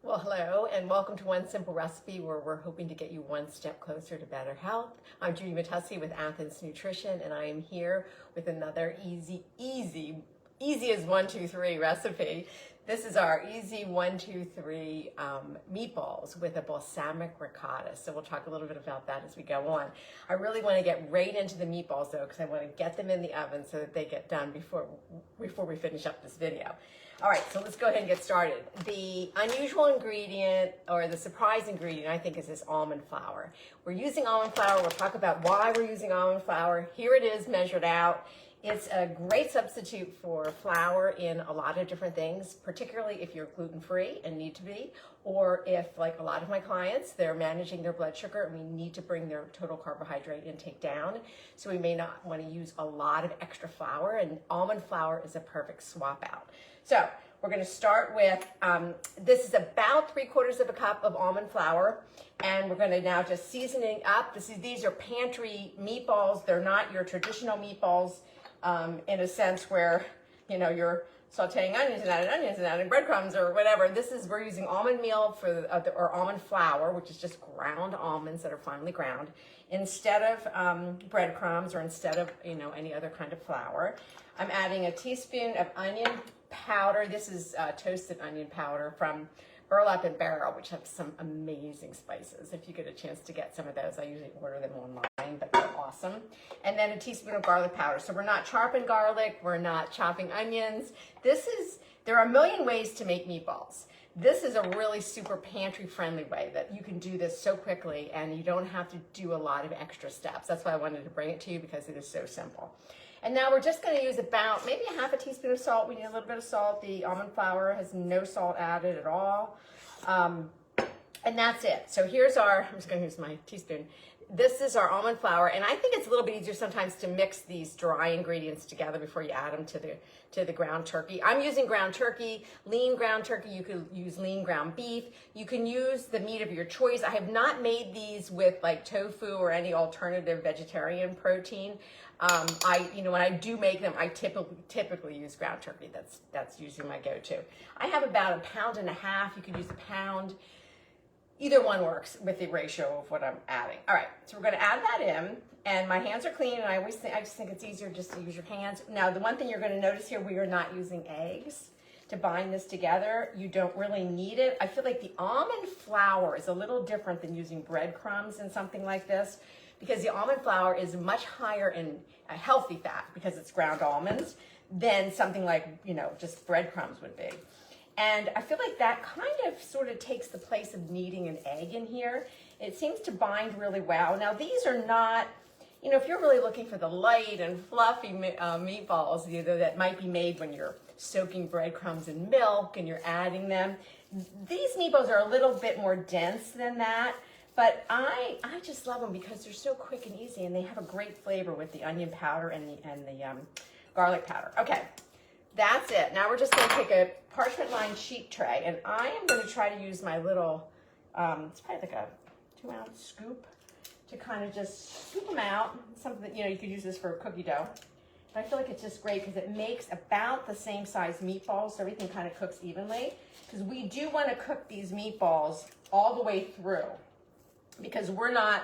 Well, hello, and welcome to One Simple Recipe, where we're hoping to get you one step closer to better health. I'm Judy Matussi with Athens Nutrition, and I am here with another easy as 1, 2, 3 recipe. This is our easy 1, 2, 3 meatballs with a balsamic ricotta. So we'll talk a little bit about that as we go on. I really want to get right into the meatballs though, because I want to get them in the oven so that they get done before we finish up this video. All right, so let's go ahead and get started. The unusual ingredient, or the surprise ingredient, I think, is this almond flour. We're using almond flour. We'll talk about why we're using almond flour. Here it is measured out. It's a great substitute for flour in a lot of different things, particularly if you're gluten-free and need to be, or if, like a lot of my clients, they're managing their blood sugar and we need to bring their total carbohydrate intake down. So we may not want to use a lot of extra flour, and almond flour is a perfect swap out. So we're going to start with, this is about 3/4 cup of almond flour, and we're going to now just season it up. These are pantry meatballs. They're not your traditional meatballs in a sense where, you know, you're sauteing onions and adding breadcrumbs or whatever. We're using almond meal or almond flour, which is just ground almonds that are finely ground, instead of breadcrumbs or instead of, you know, any other kind of flour. I'm adding a teaspoon of onion powder. This is toasted onion powder from Burlap and Barrel, which have some amazing spices. If you get a chance to get some of those, I usually order them online, but they're awesome. And then a teaspoon of garlic powder. So we're not chopping garlic, we're not chopping onions. There are a million ways to make meatballs. This is a really super pantry friendly way that you can do this so quickly and you don't have to do a lot of extra steps. That's why I wanted to bring it to you, because it is so simple. And now we're just going to use about maybe a half a teaspoon of salt. We need a little bit of salt. The almond flour has no salt added at all. And that's it. So I'm just going to use my teaspoon. This is our almond flour, and I think it's a little bit easier sometimes to mix these dry ingredients together before you add them to the ground turkey. I'm using ground turkey, lean ground turkey. You could use lean ground beef. You can use the meat of your choice. I have not made these with like tofu or any alternative vegetarian protein. When I do make them, I typically use ground turkey. That's usually my go-to. I have about 1.5 pounds. You could use a pound. Either one works with the ratio of what I'm adding. All right, so we're going to add that in, and my hands are clean, and I just think it's easier just to use your hands. Now, the one thing you're going to notice here, we are not using eggs to bind this together. You don't really need it. I feel like the almond flour is a little different than using breadcrumbs in something like this, because the almond flour is much higher in a healthy fat because it's ground almonds than something like, you know, just breadcrumbs would be. And I feel like that kind of sort of takes the place of needing an egg in here. It seems to bind really well. Now, these are not, you know, if you're really looking for the light and fluffy meatballs, you know, that might be made when you're soaking breadcrumbs in milk and you're adding them. These meatballs are a little bit more dense than that. But I just love them because they're so quick and easy, and they have a great flavor with the onion powder and the garlic powder. Okay, that's it. Now we're just going to take a parchment-lined sheet tray, and I am going to try to use my little, it's probably like a 2-ounce scoop, to kind of just scoop them out. Something, you know, you could use this for cookie dough. But I feel like it's just great because it makes about the same size meatballs, so everything kind of cooks evenly. Because we do want to cook these meatballs all the way through. Because we're not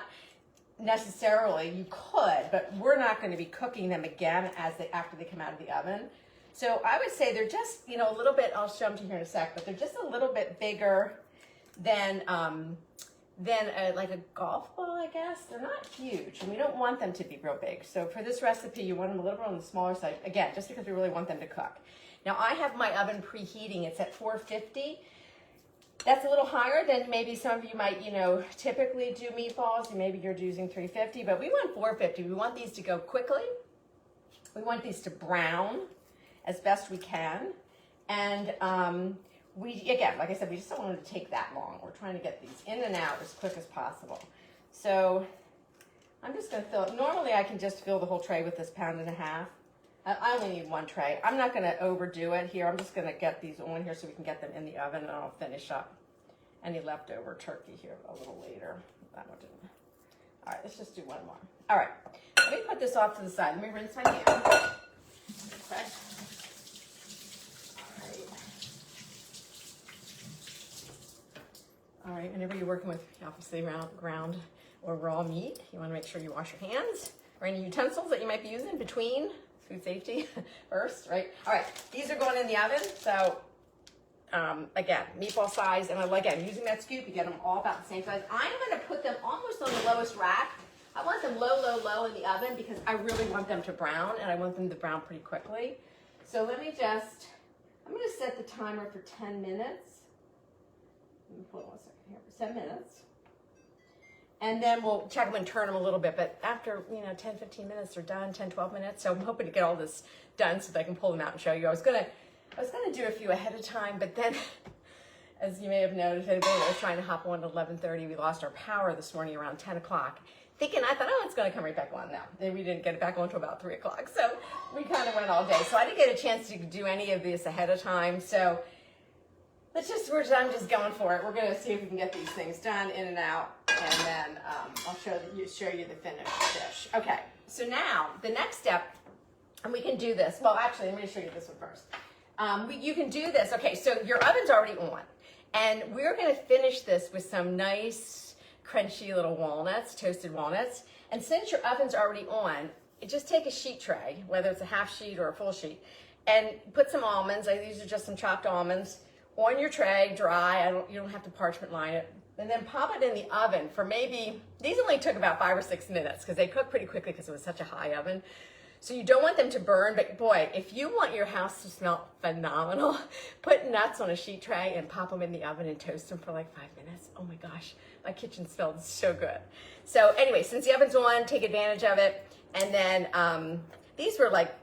necessarily, you could, but we're not going to be cooking them again after they come out of the oven. So I would say they're just, you know, a little bit, I'll show them to you here in a sec, but they're just a little bit bigger than like a golf ball, I guess. They're not huge, and we don't want them to be real big. So for this recipe, you want them a little bit on the smaller side, again, just because we really want them to cook. Now I have my oven preheating. It's at 450. That's a little higher than maybe some of you might, you know, typically do meatballs. Maybe you're using 350, but we want 450. We want these to go quickly. We want these to brown as best we can. And again, like I said, we just don't want it to take that long. We're trying to get these in and out as quick as possible. So I'm just going to fill it. Normally I can just fill the whole tray with this 1.5 pounds. I only need one tray. I'm not going to overdo it here. I'm just going to get these on here so we can get them in the oven, and I'll finish up any leftover turkey here a little later. That one didn't. All right, let's just do one more. All right, let me put this off to the side. Let me rinse my hands. Okay. All right. right, whenever you're working with obviously ground or raw meat, you want to make sure you wash your hands or any utensils that you might be using between. Food safety first, right? All right, these are going in the oven. So again, meatball size, and again, using that scoop, you get them all about the same size. I'm going to put them almost on the lowest rack. I want them low, low, low in the oven because I really want them to brown, and I want them to brown pretty quickly. So let me just, I'm going to set the timer for 10 minutes. Hold on 1 second here, for 10 minutes. And then we'll check them and turn them a little bit. But after, 10, 15 minutes, they're done, 10, 12 minutes. So I'm hoping to get all this done so that I can pull them out and show you. I was gonna do a few ahead of time, but then, as you may have noticed, I was trying to hop on at 11:30. We lost our power this morning around 10 o'clock. I thought, it's gonna come right back on now. And we didn't get it back on until about 3 o'clock. So we kind of went all day. So I didn't get a chance to do any of this ahead of time. So I'm just going for it. We're gonna see if we can get these things done, in and out, and then I'll show you the finished dish. Okay, so now the next step, and we can do this. Well, actually, let me show you this one first. You can do this. Okay, so your oven's already on, and we're gonna finish this with some nice, crunchy little walnuts, toasted walnuts. And since your oven's already on, just take a sheet tray, whether it's a half sheet or a full sheet, and put some almonds. These are just some chopped almonds. On your tray, dry. You don't have to parchment line it. And then pop it in the oven for these only took about 5 or 6 minutes because they cook pretty quickly because it was such a high oven. So you don't want them to burn, but boy, if you want your house to smell phenomenal, put nuts on a sheet tray and pop them in the oven and toast them for like 5 minutes. Oh my gosh, my kitchen smelled so good. So anyway, since the oven's on, take advantage of it. And then these were like,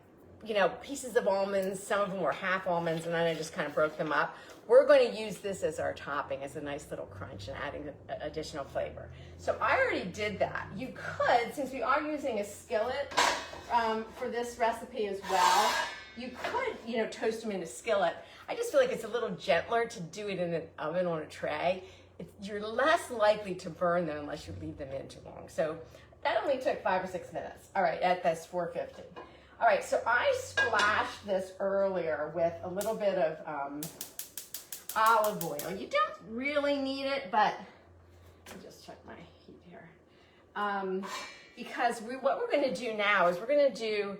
pieces of almonds. Some of them were half almonds, and then I just kind of broke them up. We're going to use this as our topping, as a nice little crunch and adding additional flavor. So I already did that. You could, since we are using a skillet for this recipe as well, you could, toast them in a skillet. I just feel like it's a little gentler to do it in an oven on a tray. You're less likely to burn them unless you leave them in too long. So that only took 5 or 6 minutes. All right, at this 450. All right, so I splashed this earlier with a little bit of olive oil. You don't really need it, but let me just check my heat here. Because what we're going to do now is we're going to do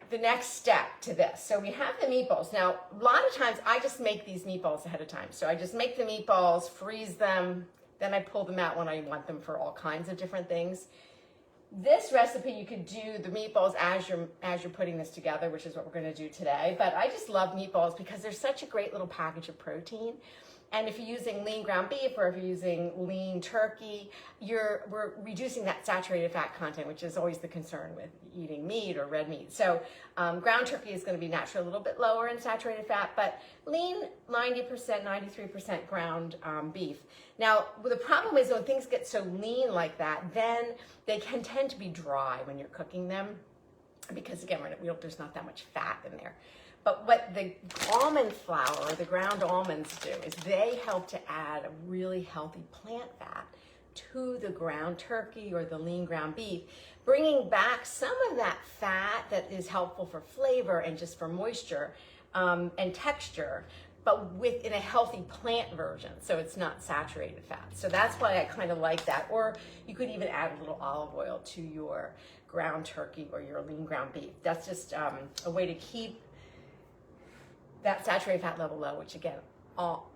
the next step to this. So we have the meatballs. Now, a lot of times I just make these meatballs ahead of time. So I just make the meatballs, freeze them, then I pull them out when I want them for all kinds of different things. This recipe, you could do the meatballs as you're putting this together, which is what we're going to do today. But I just love meatballs because they're such a great little package of protein. And if you're using lean ground beef or if you're using lean turkey, we're reducing that saturated fat content, which is always the concern with eating meat or red meat. So ground turkey is going to be naturally a little bit lower in saturated fat, but lean 90%, 93% ground beef. Now, the problem is when things get so lean like that, then they can tend to be dry when you're cooking them because, again, there's not that much fat in there. But what the almond flour, or the ground almonds do, is they help to add a really healthy plant fat to the ground turkey or the lean ground beef, bringing back some of that fat that is helpful for flavor and just for moisture and texture, but in a healthy plant version, so it's not saturated fat. So that's why I kind of like that. Or you could even add a little olive oil to your ground turkey or your lean ground beef. That's just a way to keep that saturated fat level low, which again,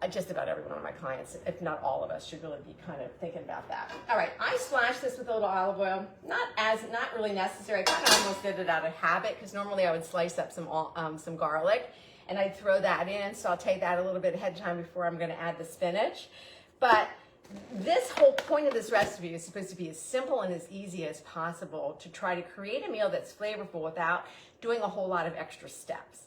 just about every one of my clients, if not all of us, should really be kind of thinking about that. All right, I splashed this with a little olive oil. Not really necessary. I kind of almost did it out of habit because normally I would slice up some garlic and I'd throw that in, saute that a little bit ahead of time before I'm going to add the spinach. But this whole point of this recipe is supposed to be as simple and as easy as possible to try to create a meal that's flavorful without doing a whole lot of extra steps.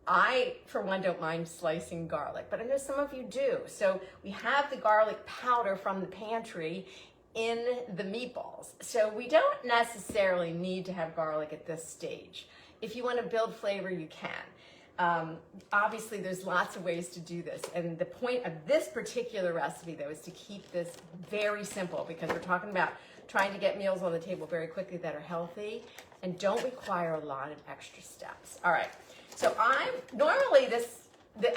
I, for one, don't mind slicing garlic, but I know some of you do. So we have the garlic powder from the pantry in the meatballs. So we don't necessarily need to have garlic at this stage. If you want to build flavor, you can. Obviously, there's lots of ways to do this. And the point of this particular recipe, though, is to keep this very simple because we're talking about trying to get meals on the table very quickly that are healthy and don't require a lot of extra steps. All right. So I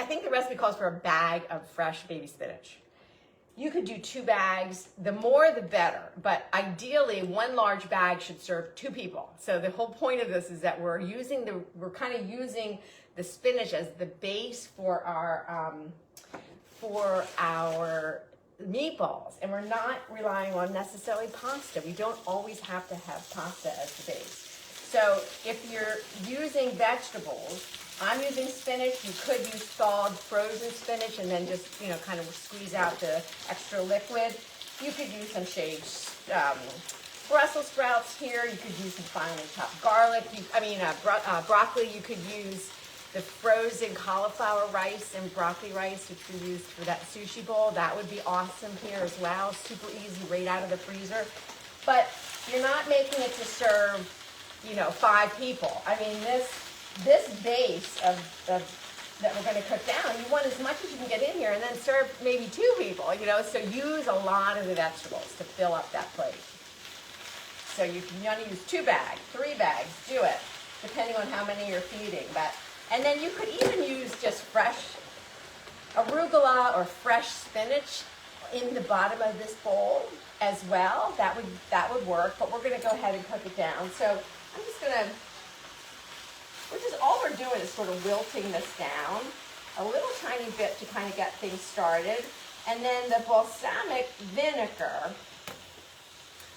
think the recipe calls for a bag of fresh baby spinach. You could do 2 bags. The more, the better. But ideally, 1 large bag should serve 2 people. So the whole point of this is that we're kind of using the spinach as the base for our meatballs, and we're not relying on necessarily pasta. We don't always have to have pasta as the base. So if you're using vegetables, I'm using spinach. You could use thawed frozen spinach and then just, kind of squeeze out the extra liquid. You could use some shaved Brussels sprouts here. You could use some finely chopped garlic. Broccoli. You could use the frozen cauliflower rice and broccoli rice, which we used for that sushi bowl. That would be awesome here as well. Super easy, right out of the freezer. But you're not making it to serve, 5 people. I mean, this base that we're going to cook down, you want as much as you can get in here and then serve maybe 2 people, so use a lot of the vegetables to fill up that plate. So you want to use 2 bags, 3 bags, do it, depending on how many you're feeding. And then you could even use just fresh arugula or fresh spinach in the bottom of this bowl as well. That would work, but we're going to go ahead and cook it down. So I'm just going to, all we're doing is sort of wilting this down a little tiny bit to kind of get things started. And then the balsamic vinegar,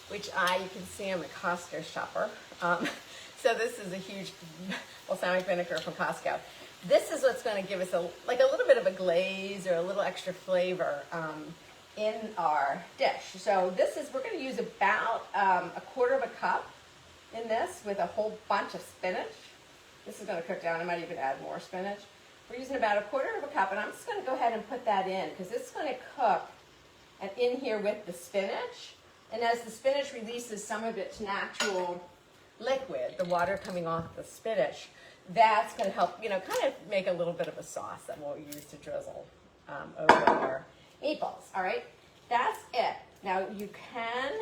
which you can see I'm a Costco shopper. So this is a huge balsamic vinegar from Costco. This is what's going to give us a little bit of a glaze or a little extra flavor in our dish. So we're going to use about a quarter of a cup in this with a whole bunch of spinach. This is going to cook down. I might even add more spinach. We're using about a quarter of a cup, and I'm just going to go ahead and put that in because it's going to cook in here with the spinach. And as the spinach releases some of its natural liquid, the water coming off the spinach, that's going to help, kind of make a little bit of a sauce that we'll use to drizzle over our meatballs. All right, that's it. Now you can,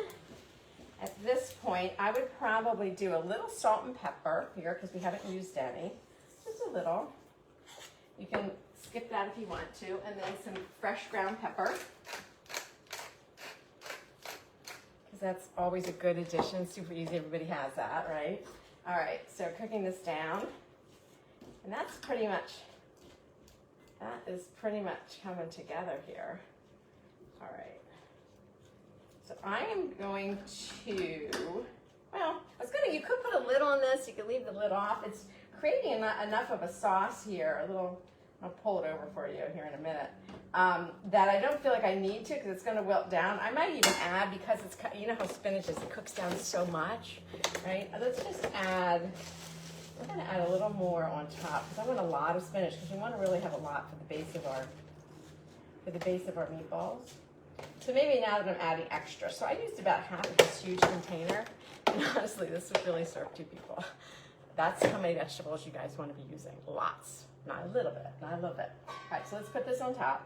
at this point, I would probably do a little salt and pepper here because we haven't used any, just a little. You can skip that if you want to, and then some fresh ground pepper. That's always a good addition, super easy, everybody has that, right? All right, so cooking this down, and that is pretty much coming together here. All right, so I am going to, you could put a lid on this, you could leave the lid off. It's creating enough of a sauce here, I'll pull it over for you here in a minute, that I don't feel like I need to because it's going to wilt down. I might even add, because it's, how spinach is, it cooks down so much, right? Let's just add, we're going to add a little more on top because I want a lot of spinach because we want to really have a lot for the base of our meatballs. So maybe now that I'm adding extra. So I used about half of this huge container, and honestly, this would really serve 2 people. That's how many vegetables you guys want to be using. Lots. Not a little bit, not a little bit. All right, so let's put this on top.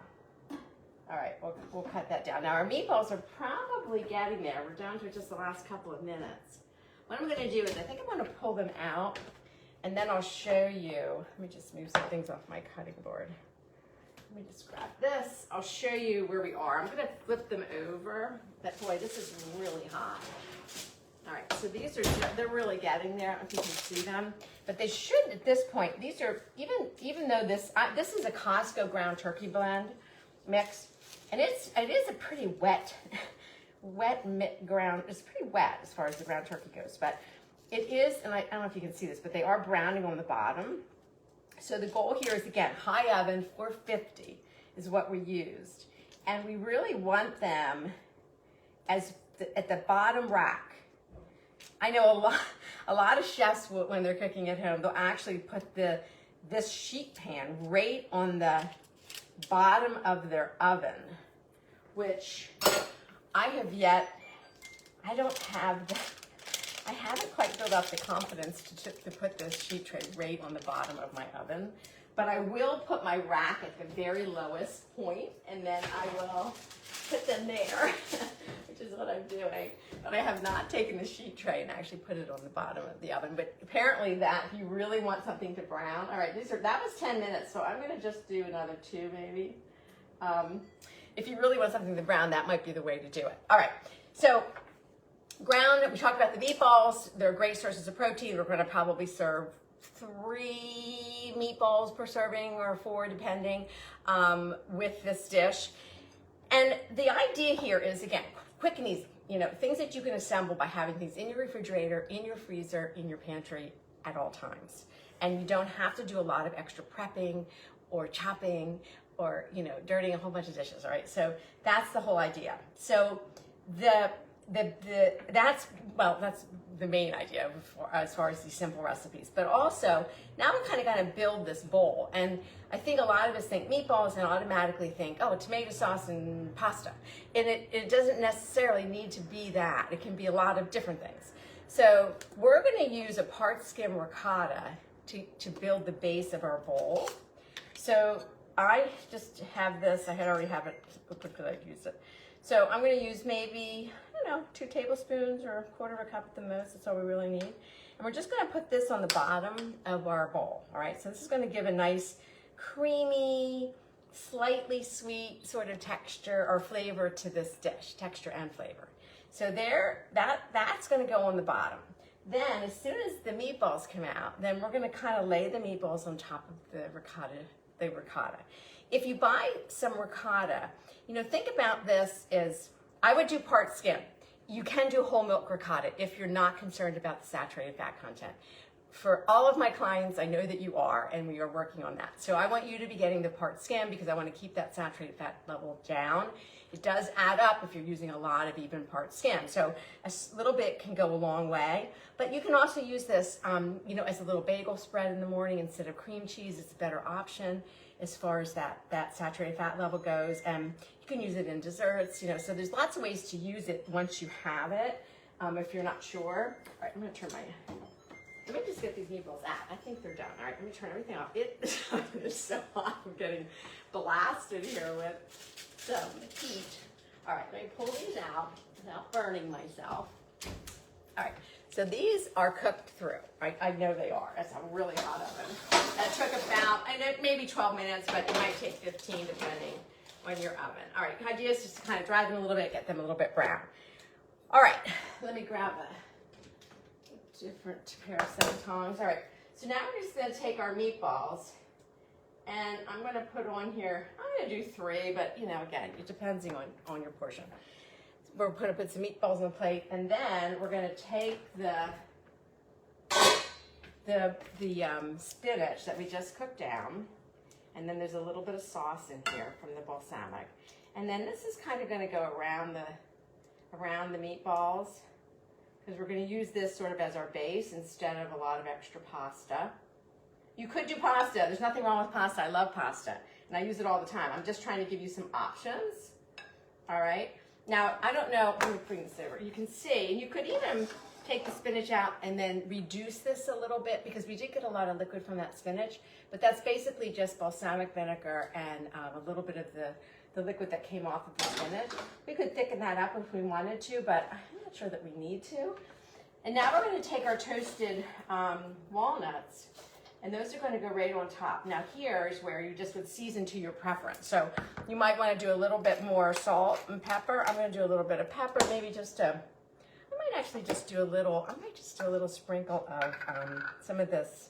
All right, we'll cut that down. Now our meatballs are probably getting there. We're down to just the last couple of minutes. What I'm gonna do is I think I'm gonna pull them out and then I'll show you. Let me just move some things off my cutting board. Let me just grab this. I'll show you where we are. I'm gonna flip them over. But boy, this is really hot. All right, so they're really getting there. I don't know if you can see them, but they should at this point. These are, even though this is a Costco ground turkey blend mix, and it is a pretty wet ground. It's pretty wet as far as the ground turkey goes, but it is, and I don't know if you can see this, but they are browning on the bottom. So the goal here is, again, high oven, 450 is what we used, and we really want them at the bottom rack. I know a lot of chefs, when they're cooking at home, they'll actually put this sheet pan right on the bottom of their oven, which I haven't quite built up the confidence to put this sheet tray right on the bottom of my oven, but I will put my rack at the very lowest point, and then I will put them there, which is what I'm doing. But I have not taken the sheet tray and actually put it on the bottom of the oven. But apparently that, if you really want something to brown, all right, that was 10 minutes, so I'm gonna just do another 2 maybe. if you really want something to brown, that might be the way to do it. All right, so ground, we talked about the meatballs. They're great sources of protein. We're gonna probably serve 3 meatballs per serving or 4 depending with this dish. And the idea here is, again, quick and easy. You know, things that you can assemble by having things in your refrigerator, in your freezer, in your pantry at all times. And you don't have to do a lot of extra prepping or chopping or, you know, dirtying a whole bunch of dishes, all right? So that's the whole idea. So that's the main idea as far as these simple recipes. But also, now we're kind of going to build this bowl. And I think a lot of us think meatballs and automatically think, oh, tomato sauce and pasta. And it doesn't necessarily need to be that. It can be a lot of different things. So we're going to use a part skim ricotta to build the base of our bowl. So I just have this. I already have it because I used it. So I'm going to use maybe, 2 tablespoons or 1/4 cup at the most. That's all we really need. And we're just going to put this on the bottom of our bowl. All right. So this is going to give a nice creamy, slightly sweet sort of texture or flavor to this dish, texture and flavor. So that's going to go on the bottom. Then as soon as the meatballs come out, then we're going to kind of lay the meatballs on top of the ricotta. If you buy some ricotta, think about this as, I would do part skim. You can do whole milk ricotta if you're not concerned about the saturated fat content. For all of my clients, I know that you are, and we are working on that. So I want you to be getting the part skim because I want to keep that saturated fat level down. It does add up if you're using a lot of even part skim. So a little bit can go a long way. But you can also use this, as a little bagel spread in the morning instead of cream cheese. It's a better option as far as that saturated fat level goes. And you can use it in desserts, so there's lots of ways to use it once you have it, if you're not sure. All right, I'm gonna let me just get these meatballs out. I think they're done. All right, let me turn everything off. It's so hot. I'm getting blasted here with some heat. All right, let me pull these out without burning myself. All right, so these are cooked through, right? I know they are. That's a really hot oven. That took about, I know maybe 12 minutes, but it might take 15 depending on your oven. All right, the idea is just to kind of dry them a little bit, get them a little bit brown. All right, let me grab a different pair of set of tongs. All right, so now we're just going to take our meatballs, and I'm going to put on here, I'm going to do 3, but again, it depends on your portion. We're going to put some meatballs on the plate, and then we're going to take the spinach that we just cooked down, and then there's a little bit of sauce in here from the balsamic, and then this is kind of going to go around the meatballs, because we're going to use this sort of as our base instead of a lot of extra pasta. You could do pasta. There's nothing wrong with pasta. I love pasta, and I use it all the time. I'm just trying to give you some options. All right. Now, I don't know. Let me bring this over. You can see, and you could even take the spinach out and then reduce this a little bit because we did get a lot of liquid from that spinach, but that's basically just balsamic vinegar and a little bit of the liquid that came off of the spinach. We could thicken that up if we wanted to, but I'm not sure that we need to. And now we're going to take our toasted walnuts, and those are going to go right on top. Now here's where you just would season to your preference. So you might want to do a little bit more salt and pepper. I'm going to do a little bit of pepper, maybe I might actually just do a little sprinkle of some of this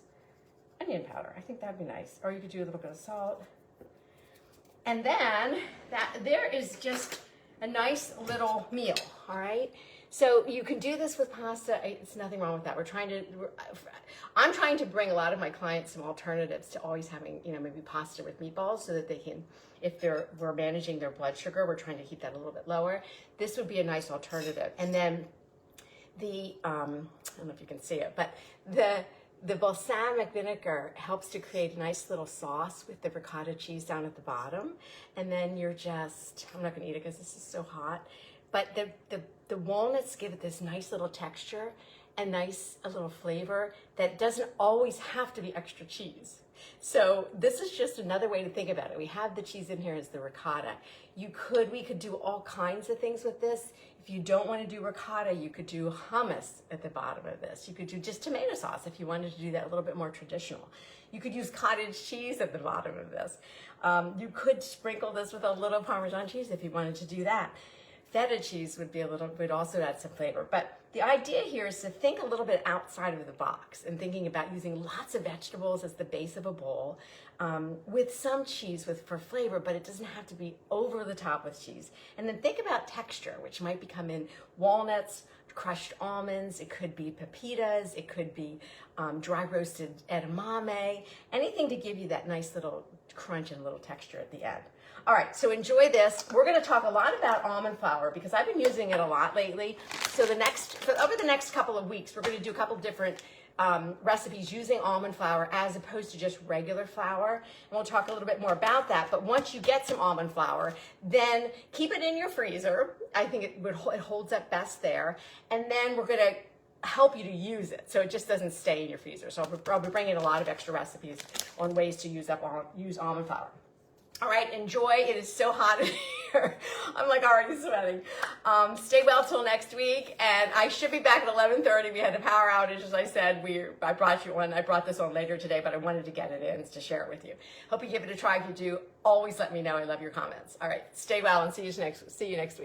onion powder. I think that'd be nice. Or you could do a little bit of salt. And then there is just a nice little meal, all right? So you can do this with pasta. It's nothing wrong with that. I'm trying to bring a lot of my clients some alternatives to always having, maybe pasta with meatballs so that they can, if we're managing their blood sugar, we're trying to keep that a little bit lower. This would be a nice alternative. And then I don't know if you can see it, but the balsamic vinegar helps to create a nice little sauce with the ricotta cheese down at the bottom. And then I'm not gonna eat it because this is so hot, but the walnuts give it this nice little texture and a little flavor that doesn't always have to be extra cheese. So this is just another way to think about it. We have the cheese in here as the ricotta. We could do all kinds of things with this. If you don't want to do ricotta, you could do hummus at the bottom of this. You could do just tomato sauce if you wanted to do that a little bit more traditional. You could use cottage cheese at the bottom of this. You could sprinkle this with a little Parmesan cheese if you wanted to do that. Feta cheese would also add some flavor. But the idea here is to think a little bit outside of the box and thinking about using lots of vegetables as the base of a bowl with some cheese for flavor, but it doesn't have to be over the top with cheese. And then think about texture, which might come in walnuts, crushed almonds, it could be pepitas, it could be dry roasted edamame, anything to give you that nice little crunch and little texture at the end. All right, so enjoy this. We're going to talk a lot about almond flour because I've been using it a lot lately. So over the next couple of weeks, we're going to do a couple different recipes using almond flour as opposed to just regular flour. And we'll talk a little bit more about that. But once you get some almond flour, then keep it in your freezer. I think it holds up best there. And then we're going to help you to use it so it just doesn't stay in your freezer. So I'll be bringing a lot of extra recipes on ways to use almond flour. All right, enjoy. It is so hot in here. I'm like already sweating. Stay well till next week, and I should be back at 11:30. We had a power outage, as I said. I brought this on later today, but I wanted to get it in to share it with you. Hope you give it a try. If you do, always let me know. I love your comments. All right, stay well, and see you next week.